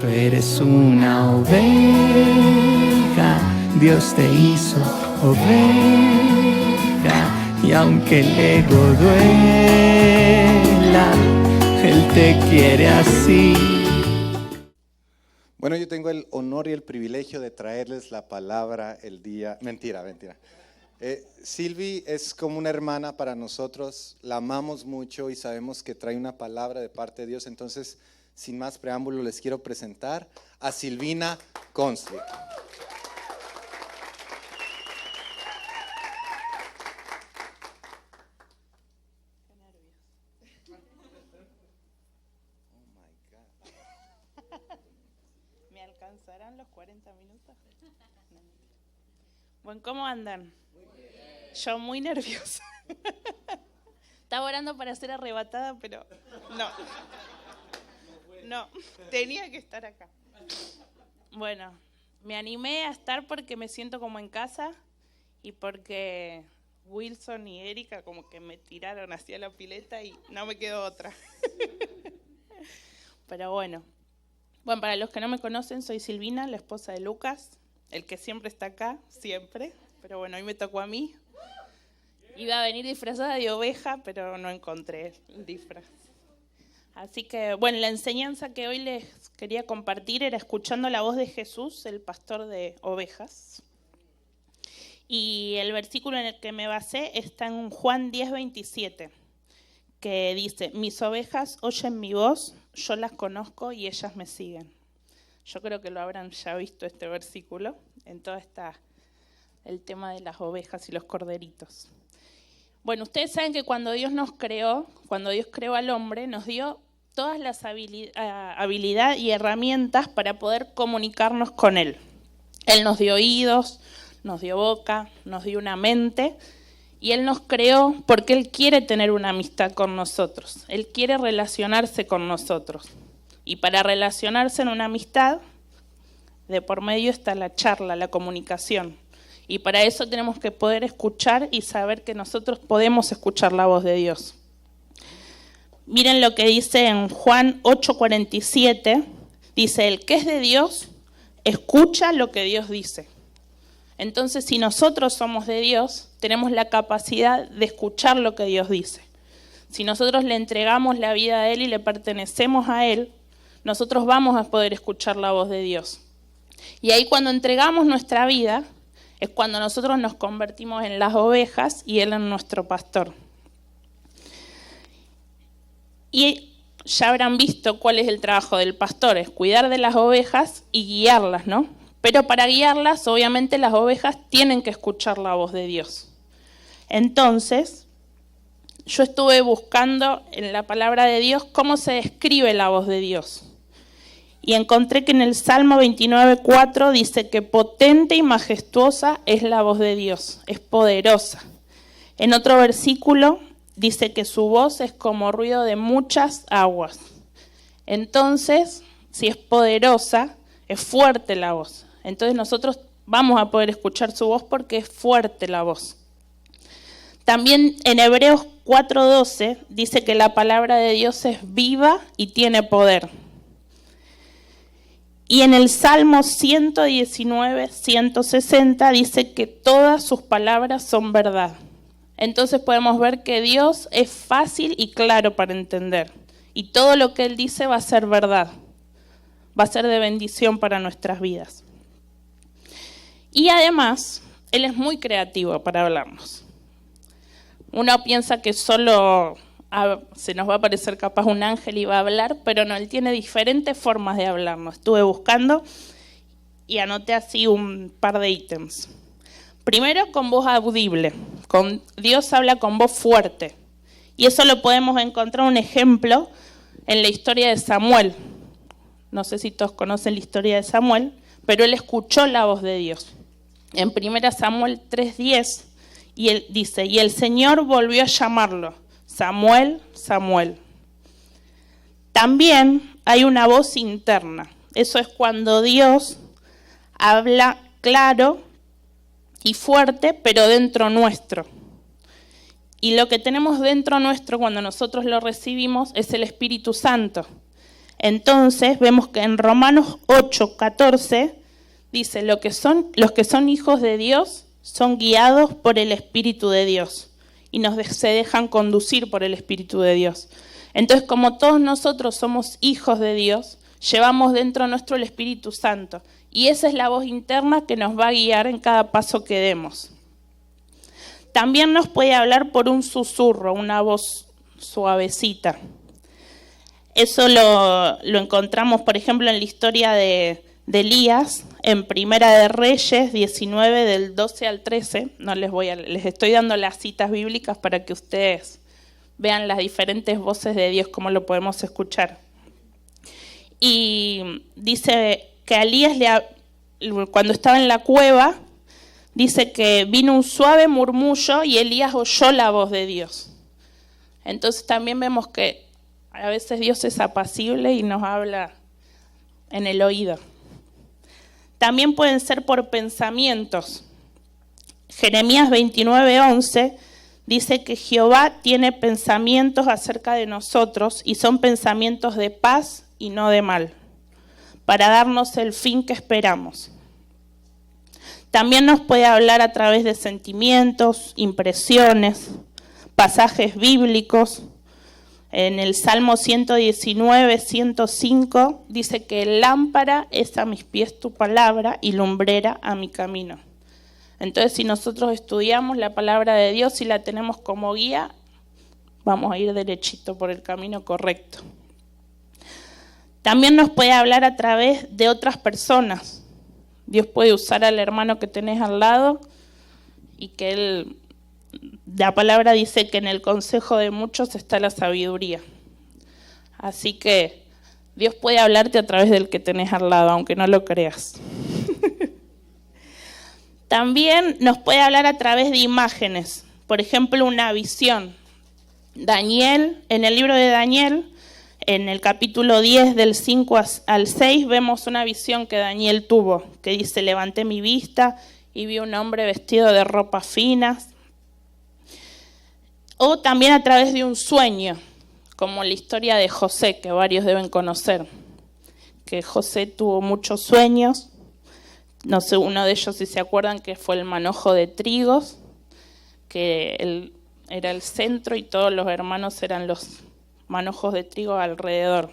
Tú eres una oveja, Dios te hizo oveja. Y aunque el ego duela, Él te quiere así. Bueno, yo tengo el honor y el privilegio de traerles la palabra el día... Mentira. Silvi es como una hermana para nosotros, la amamos mucho y sabemos que trae una palabra de parte de Dios. Entonces, sin más preámbulo, les quiero presentar a Silvina Consli. ¿Me alcanzarán los 40 minutos? No. Bueno, ¿cómo andan? Yo muy nerviosa. Estaba orando para ser arrebatada, pero no, tenía que estar acá. Bueno, me animé a estar porque me siento como en casa y porque Wilson y Erika como que me tiraron hacia la pileta y no me quedó otra. Pero bueno, para los que no me conocen, soy Silvina, la esposa de Lucas, el que siempre está acá, siempre. Pero bueno, hoy me tocó a mí. Iba a venir disfrazada de oveja, pero no encontré el disfraz. Así que, bueno, la enseñanza que hoy les quería compartir era escuchando la voz de Jesús, el pastor de ovejas. Y el versículo en el que me basé está en Juan 10:27, que dice: mis ovejas oyen mi voz, yo las conozco y ellas me siguen. Yo creo que lo habrán ya visto este versículo en todo el tema de las ovejas y los corderitos. Bueno, ustedes saben que cuando Dios creó al hombre, nos dio todas las habilidad y herramientas para poder comunicarnos con Él. Él nos dio oídos, nos dio boca, nos dio una mente, y Él nos creó porque Él quiere tener una amistad con nosotros. Él quiere relacionarse con nosotros. Y para relacionarse en una amistad, de por medio está la charla, la comunicación. Y para eso tenemos que poder escuchar y saber que nosotros podemos escuchar la voz de Dios. Miren lo que dice en Juan 8:47. Dice: el que es de Dios, escucha lo que Dios dice. Entonces, si nosotros somos de Dios, tenemos la capacidad de escuchar lo que Dios dice. Si nosotros le entregamos la vida a Él y le pertenecemos a Él, nosotros vamos a poder escuchar la voz de Dios. Y ahí, cuando entregamos nuestra vida, es cuando nosotros nos convertimos en las ovejas y Él en nuestro pastor. Y ya habrán visto cuál es el trabajo del pastor: es cuidar de las ovejas y guiarlas, ¿no? Pero para guiarlas, obviamente, las ovejas tienen que escuchar la voz de Dios. Entonces, yo estuve buscando en la palabra de Dios cómo se describe la voz de Dios. Y encontré que en el Salmo 29:4 dice que potente y majestuosa es la voz de Dios, es poderosa. En otro versículo dice que su voz es como ruido de muchas aguas. Entonces, si es poderosa, es fuerte la voz. Entonces nosotros vamos a poder escuchar su voz porque es fuerte la voz. También en Hebreos 4:12 dice que la palabra de Dios es viva y tiene poder. Y en el Salmo 119:160 dice que todas sus palabras son verdad. Entonces podemos ver que Dios es fácil y claro para entender. Y todo lo que Él dice va a ser verdad. Va a ser de bendición para nuestras vidas. Y además, Él es muy creativo para hablarnos. Uno piensa que solo se nos va a aparecer capaz un ángel y va a hablar, pero no, Él tiene diferentes formas de hablarnos. Estuve buscando y anoté así un par de ítems. Primero, con voz audible. Dios habla con voz fuerte. Y eso lo podemos encontrar un ejemplo en la historia de Samuel. No sé si todos conocen la historia de Samuel, pero él escuchó la voz de Dios. En 1 Samuel 3:10, y él dice: y el Señor volvió a llamarlo: Samuel, Samuel. También hay una voz interna. Eso es cuando Dios habla claro y fuerte, pero dentro nuestro. Y lo que tenemos dentro nuestro cuando nosotros lo recibimos es el Espíritu Santo. Entonces vemos que en Romanos 8:14 dice, los que son hijos de Dios son guiados por el Espíritu de Dios y se dejan conducir por el Espíritu de Dios. Entonces, como todos nosotros somos hijos de Dios, llevamos dentro nuestro el Espíritu Santo. Y esa es la voz interna que nos va a guiar en cada paso que demos. También nos puede hablar por un susurro, una voz suavecita. Eso lo encontramos, por ejemplo, en la historia de Elías, en Primera de Reyes 19, del 12 al 13. Les estoy dando las citas bíblicas para que ustedes vean las diferentes voces de Dios, cómo lo podemos escuchar. Y dice que a Elías, cuando estaba en la cueva, dice que vino un suave murmullo y Elías oyó la voz de Dios. Entonces también vemos que a veces Dios es apacible y nos habla en el oído. También pueden ser por pensamientos. Jeremías 29:11 dice que Jehová tiene pensamientos acerca de nosotros y son pensamientos de paz y no de mal, para darnos el fin que esperamos. También nos puede hablar a través de sentimientos, impresiones, pasajes bíblicos. En el Salmo 119, 105 dice que lámpara es a mis pies tu palabra y lumbrera a mi camino. Entonces, si nosotros estudiamos la palabra de Dios y la tenemos como guía, vamos a ir derechito por el camino correcto. También nos puede hablar a través de otras personas. Dios puede usar al hermano que tenés al lado y que la palabra dice que en el consejo de muchos está la sabiduría. Así que Dios puede hablarte a través del que tenés al lado, aunque no lo creas. También nos puede hablar a través de imágenes. Por ejemplo, una visión. Daniel, en el libro de Daniel, en el capítulo 10, del 5 al 6, vemos una visión que Daniel tuvo, que dice, levanté mi vista y vi un hombre vestido de ropas finas. O también a través de un sueño, como la historia de José, que varios deben conocer, que José tuvo muchos sueños. No sé, uno de ellos, si se acuerdan, que fue el manojo de trigos, que él era el centro y todos los hermanos eran los manojos de trigo alrededor.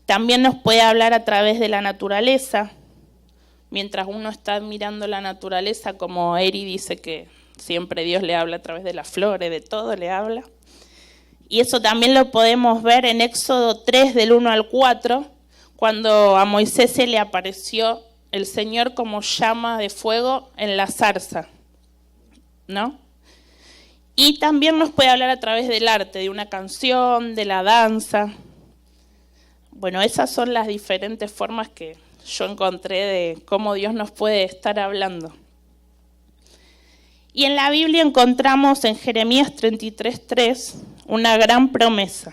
También nos puede hablar a través de la naturaleza. Mientras uno está admirando la naturaleza, como Eri dice que siempre Dios le habla a través de las flores, de todo le habla. Y eso también lo podemos ver en Éxodo 3, del 1 al 4, cuando a Moisés se le apareció el Señor como llama de fuego en la zarza, ¿no? Y también nos puede hablar a través del arte, de una canción, de la danza. Bueno, esas son las diferentes formas que yo encontré de cómo Dios nos puede estar hablando. Y en la Biblia encontramos en Jeremías 33:3 una gran promesa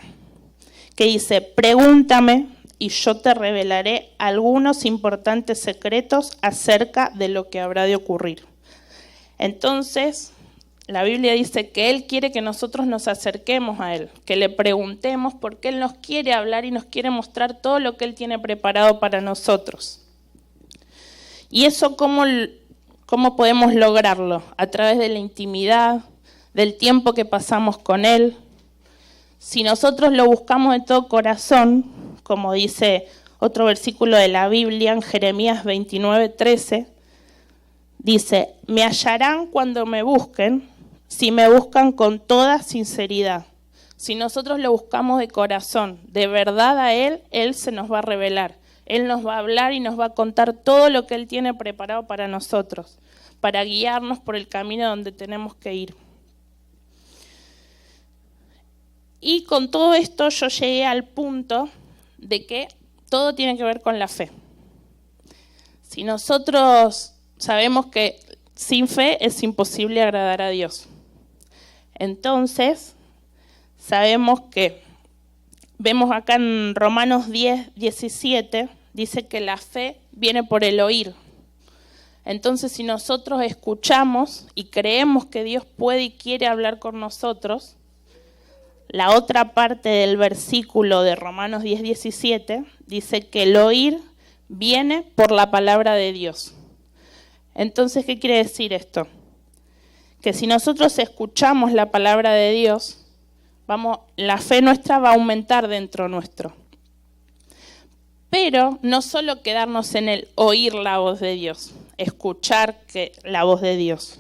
que dice, pregúntame y yo te revelaré algunos importantes secretos acerca de lo que habrá de ocurrir. Entonces, la Biblia dice que Él quiere que nosotros nos acerquemos a Él, que le preguntemos porque Él nos quiere hablar y nos quiere mostrar todo lo que Él tiene preparado para nosotros. ¿Y eso cómo podemos lograrlo? A través de la intimidad, del tiempo que pasamos con Él. Si nosotros lo buscamos de todo corazón, como dice otro versículo de la Biblia en Jeremías 29:13, dice, me hallarán cuando me busquen, si me buscan con toda sinceridad. Si nosotros lo buscamos de corazón, de verdad a Él, Él se nos va a revelar. Él nos va a hablar y nos va a contar todo lo que Él tiene preparado para nosotros, para guiarnos por el camino donde tenemos que ir. Y con todo esto yo llegué al punto de que todo tiene que ver con la fe. Si nosotros sabemos que sin fe es imposible agradar a Dios, entonces sabemos que, vemos acá en Romanos 10:17, dice que la fe viene por el oír. Entonces, si nosotros escuchamos y creemos que Dios puede y quiere hablar con nosotros, la otra parte del versículo de Romanos 10:17 dice que el oír viene por la palabra de Dios. Entonces, ¿qué quiere decir esto? Que si nosotros escuchamos la palabra de Dios, la fe nuestra va a aumentar dentro nuestro. Pero no solo quedarnos en el oír la voz de Dios, escuchar la voz de Dios,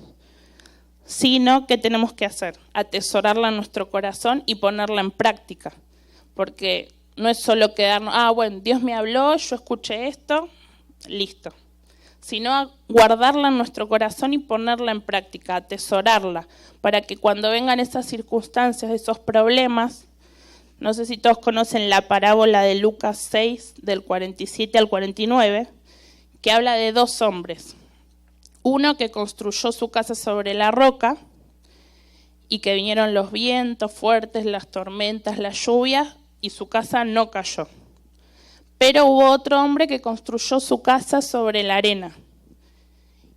sino que tenemos que hacer, atesorarla en nuestro corazón y ponerla en práctica. Porque no es solo quedarnos, bueno, Dios me habló, yo escuché esto, listo. Sino guardarla en nuestro corazón y ponerla en práctica, atesorarla, para que cuando vengan esas circunstancias, esos problemas, no sé si todos conocen la parábola de Lucas 6, del 47 al 49, que habla de 2 hombres. Uno que construyó su casa sobre la roca y que vinieron los vientos fuertes, las tormentas, las lluvias y su casa no cayó. Pero hubo otro hombre que construyó su casa sobre la arena.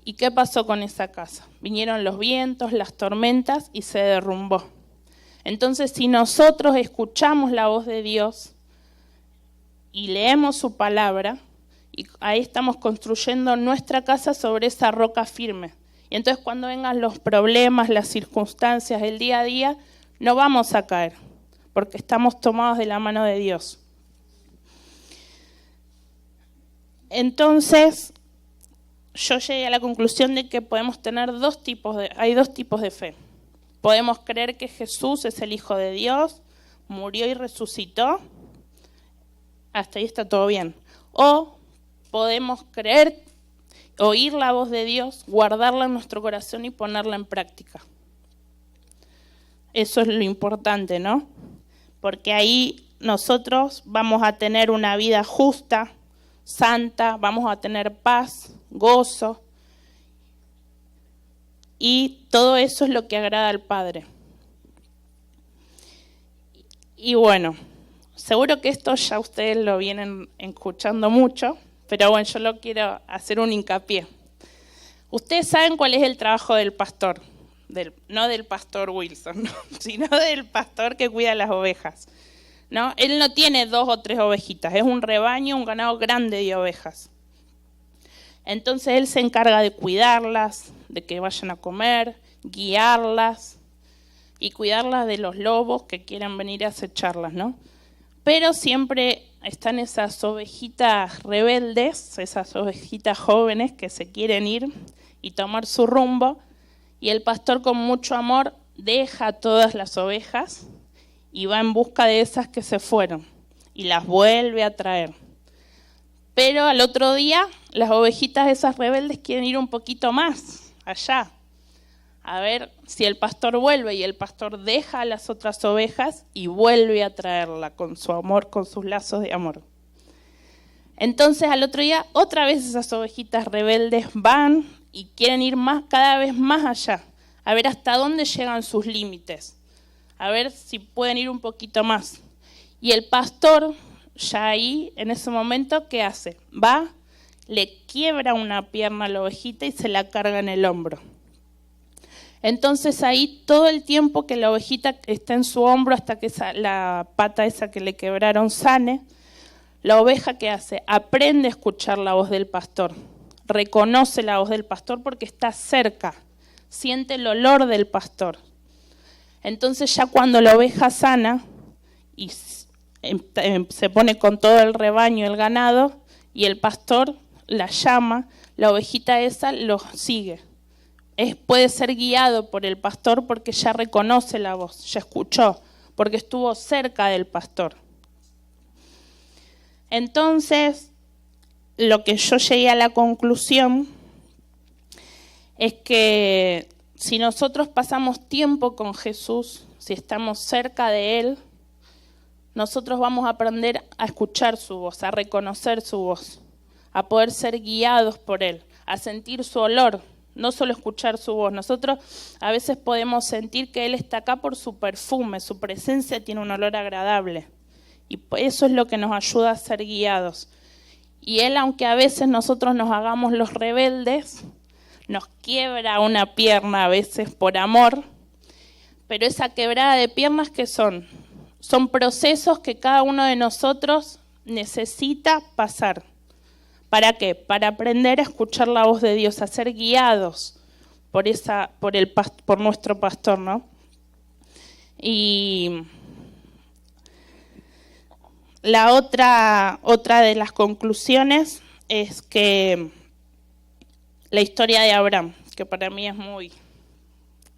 ¿Y qué pasó con esa casa? Vinieron los vientos, las tormentas y se derrumbó. Entonces, si nosotros escuchamos la voz de Dios y leemos su palabra, y ahí estamos construyendo nuestra casa sobre esa roca firme. Y entonces cuando vengan los problemas, las circunstancias, el día a día, no vamos a caer, porque estamos tomados de la mano de Dios. Entonces, yo llegué a la conclusión de que podemos tener hay dos tipos de fe. Podemos creer que Jesús es el Hijo de Dios, murió y resucitó, hasta ahí está todo bien. O podemos creer, oír la voz de Dios, guardarla en nuestro corazón y ponerla en práctica. Eso es lo importante, ¿no? Porque ahí nosotros vamos a tener una vida justa, santa, vamos a tener paz, gozo, y todo eso es lo que agrada al Padre. Y bueno, seguro que esto ya ustedes lo vienen escuchando mucho, pero bueno, yo lo quiero hacer un hincapié. Ustedes saben cuál es el trabajo del pastor, no del pastor Wilson, ¿no? Sino del pastor que cuida las ovejas, ¿no? Él no tiene 2 o 3 ovejitas, es un rebaño, un ganado grande de ovejas. Entonces él se encarga de cuidarlas, de que vayan a comer, guiarlas y cuidarlas de los lobos que quieran venir a acecharlas, ¿no? Pero siempre están esas ovejitas rebeldes, esas ovejitas jóvenes que se quieren ir y tomar su rumbo, y el pastor con mucho amor deja todas las ovejas y va en busca de esas que se fueron y las vuelve a traer. Pero al otro día, las ovejitas esas rebeldes quieren ir un poquito más allá, a ver si el pastor vuelve, y el pastor deja a las otras ovejas y vuelve a traerla con su amor, con sus lazos de amor. Entonces al otro día, otra vez esas ovejitas rebeldes van y quieren ir cada vez más allá, a ver hasta dónde llegan sus límites, a ver si pueden ir un poquito más. Y el pastor, ya ahí, en ese momento, ¿qué hace? Va, le quiebra una pierna a la ovejita y se la carga en el hombro. Entonces ahí todo el tiempo que la ovejita está en su hombro hasta que la pata esa que le quebraron sane, la oveja, ¿qué hace? Aprende a escuchar la voz del pastor, reconoce la voz del pastor porque está cerca, siente el olor del pastor. Entonces ya cuando la oveja sana y se pone con todo el rebaño, el ganado, y el pastor la llama, la ovejita esa lo sigue. Puede ser guiado por el pastor porque ya reconoce la voz, ya escuchó, porque estuvo cerca del pastor. Entonces, lo que yo llegué a la conclusión es que si nosotros pasamos tiempo con Jesús, si estamos cerca de Él, nosotros vamos a aprender a escuchar su voz, a reconocer su voz, a poder ser guiados por Él, a sentir su olor, no solo escuchar su voz. Nosotros a veces podemos sentir que Él está acá por su perfume, su presencia tiene un olor agradable, y eso es lo que nos ayuda a ser guiados. Y Él, aunque a veces nosotros nos hagamos los rebeldes, nos quiebra una pierna a veces por amor, pero esa quebrada de piernas, ¿qué son? son procesos que cada uno de nosotros necesita pasar. ¿Para qué? Para aprender a escuchar la voz de Dios, a ser guiados por nuestro pastor, ¿no? Y la otra de las conclusiones es que la historia de Abraham, que para mí es muy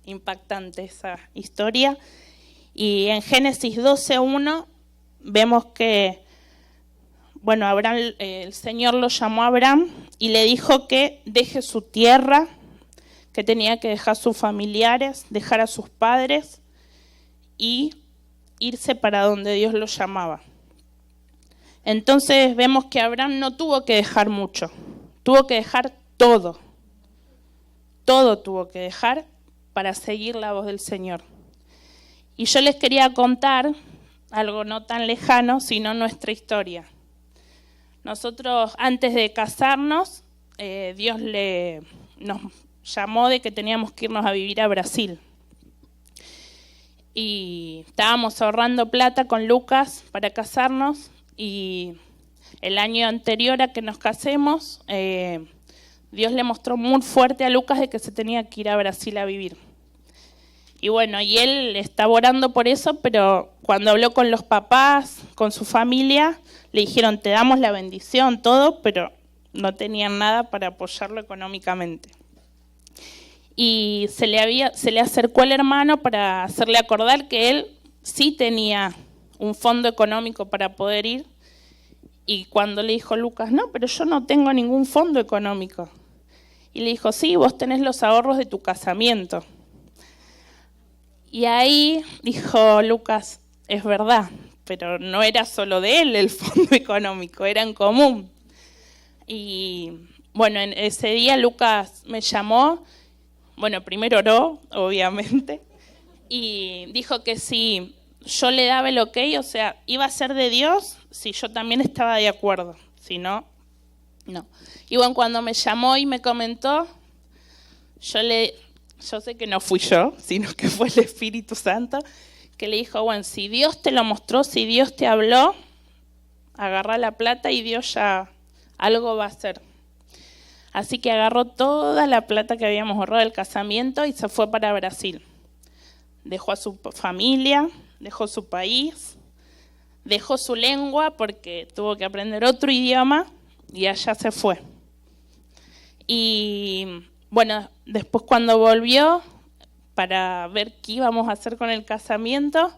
impactante esa historia, y en Génesis 12:1 vemos que, bueno, Abraham, el Señor lo llamó a Abraham y le dijo que deje su tierra, que tenía que dejar sus familiares, dejar a sus padres y irse para donde Dios lo llamaba. Entonces vemos que Abraham no tuvo que dejar mucho, tuvo que dejar todo. Todo tuvo que dejar para seguir la voz del Señor. Y yo les quería contar algo no tan lejano, sino nuestra historia. Nosotros, antes de casarnos, Dios nos llamó de que teníamos que irnos a vivir a Brasil. Y estábamos ahorrando plata con Lucas para casarnos, y el año anterior a que nos casemos, Dios le mostró muy fuerte a Lucas de que se tenía que ir a Brasil a vivir. Y bueno, y él estaba orando por eso, pero cuando habló con los papás, con su familia, le dijeron, te damos la bendición, todo, pero no tenían nada para apoyarlo económicamente. Y se le acercó el hermano para hacerle acordar que él sí tenía un fondo económico para poder ir. Y cuando le dijo Lucas, no, pero yo no tengo ningún fondo económico. Y le dijo, sí, vos tenés los ahorros de tu casamiento. Y ahí dijo Lucas, es verdad, pero no era solo de él el fondo económico, era en común. Y bueno, en ese día Lucas me llamó, bueno, primero oró, obviamente, y dijo que si yo le daba el ok, o sea, iba a ser de Dios, si yo también estaba de acuerdo, si no, no. Y bueno, cuando me llamó y me comentó, yo sé que no fui yo, sino que fue el Espíritu Santo, que le dijo, bueno, si Dios te lo mostró, si Dios te habló, agarrá la plata y Dios ya algo va a hacer. Así que agarró toda la plata que habíamos ahorrado del casamiento y se fue para Brasil. Dejó a su familia, dejó su país, dejó su lengua porque tuvo que aprender otro idioma y allá se fue. Y bueno, después cuando volvió para ver qué íbamos a hacer con el casamiento,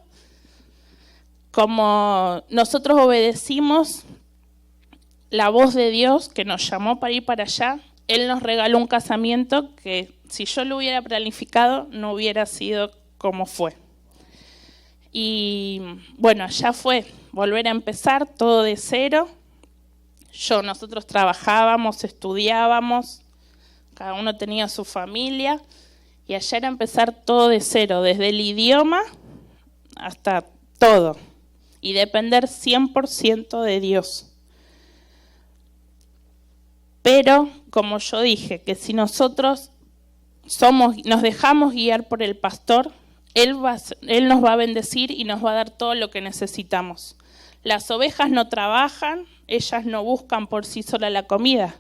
como nosotros obedecimos la voz de Dios que nos llamó para ir para allá, Él nos regaló un casamiento que si yo lo hubiera planificado no hubiera sido como fue. Y bueno, allá fue volver a empezar todo de cero. Nosotros trabajábamos, estudiábamos, cada uno tenía su familia, y allá era empezar todo de cero, desde el idioma hasta todo, y depender 100% de Dios. Pero, como yo dije, que si nosotros nos dejamos guiar por el pastor, Él nos va a bendecir y nos va a dar todo lo que necesitamos. Las ovejas no trabajan, ellas no buscan por sí solas la comida.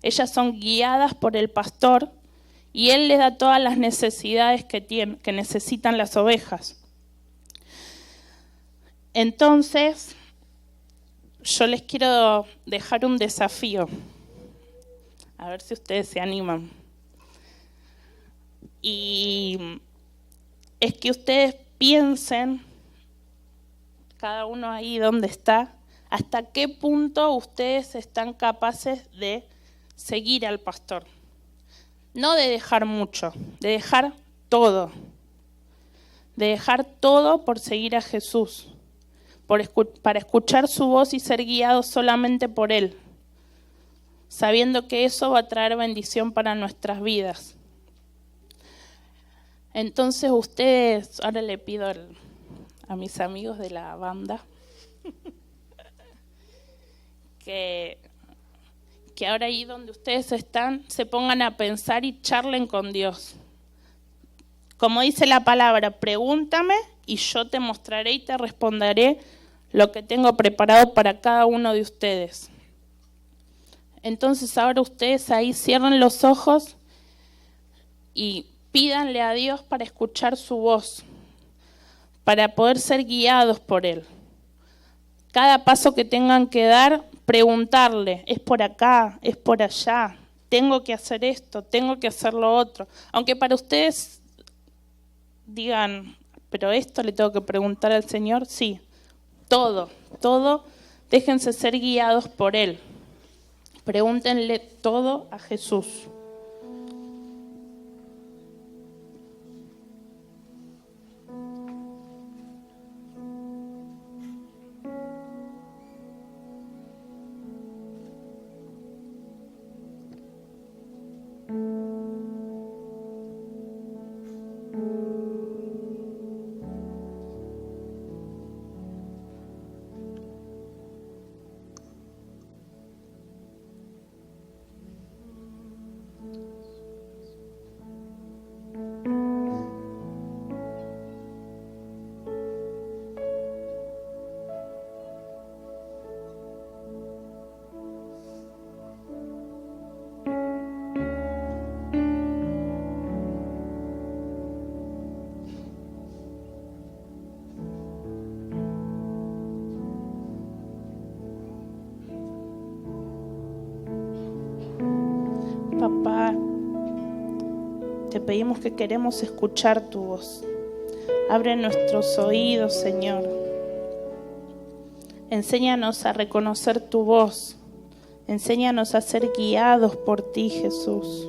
Ellas son guiadas por el pastor y Él les da todas las necesidades que necesitan las ovejas. Entonces, yo les quiero dejar un desafío. A ver si ustedes se animan. Y es que ustedes piensen, cada uno ahí donde está, hasta qué punto ustedes están capaces de seguir al pastor. No de dejar mucho, de dejar todo. De dejar todo por seguir a Jesús, para escuchar su voz y ser guiados solamente por Él, sabiendo que eso va a traer bendición para nuestras vidas. Entonces ustedes, ahora le pido a mis amigos de la banda que ahora ahí donde ustedes están se pongan a pensar y charlen con Dios. Como dice la palabra, pregúntame y yo te mostraré y te responderé lo que tengo preparado para cada uno de ustedes. Entonces ahora ustedes ahí cierren los ojos y pídanle a Dios para escuchar su voz, para poder ser guiados por Él. Cada paso que tengan que dar, preguntarle, ¿es por acá? ¿Es por allá? ¿Tengo que hacer esto? ¿Tengo que hacer lo otro? Aunque para ustedes digan, ¿pero esto le tengo que preguntar al Señor? Sí, todo, déjense ser guiados por Él. Pregúntenle todo a Jesús. Papá, te pedimos que queremos escuchar tu voz. Abre nuestros oídos, Señor. Enséñanos a reconocer tu voz. Enséñanos a ser guiados por ti, Jesús.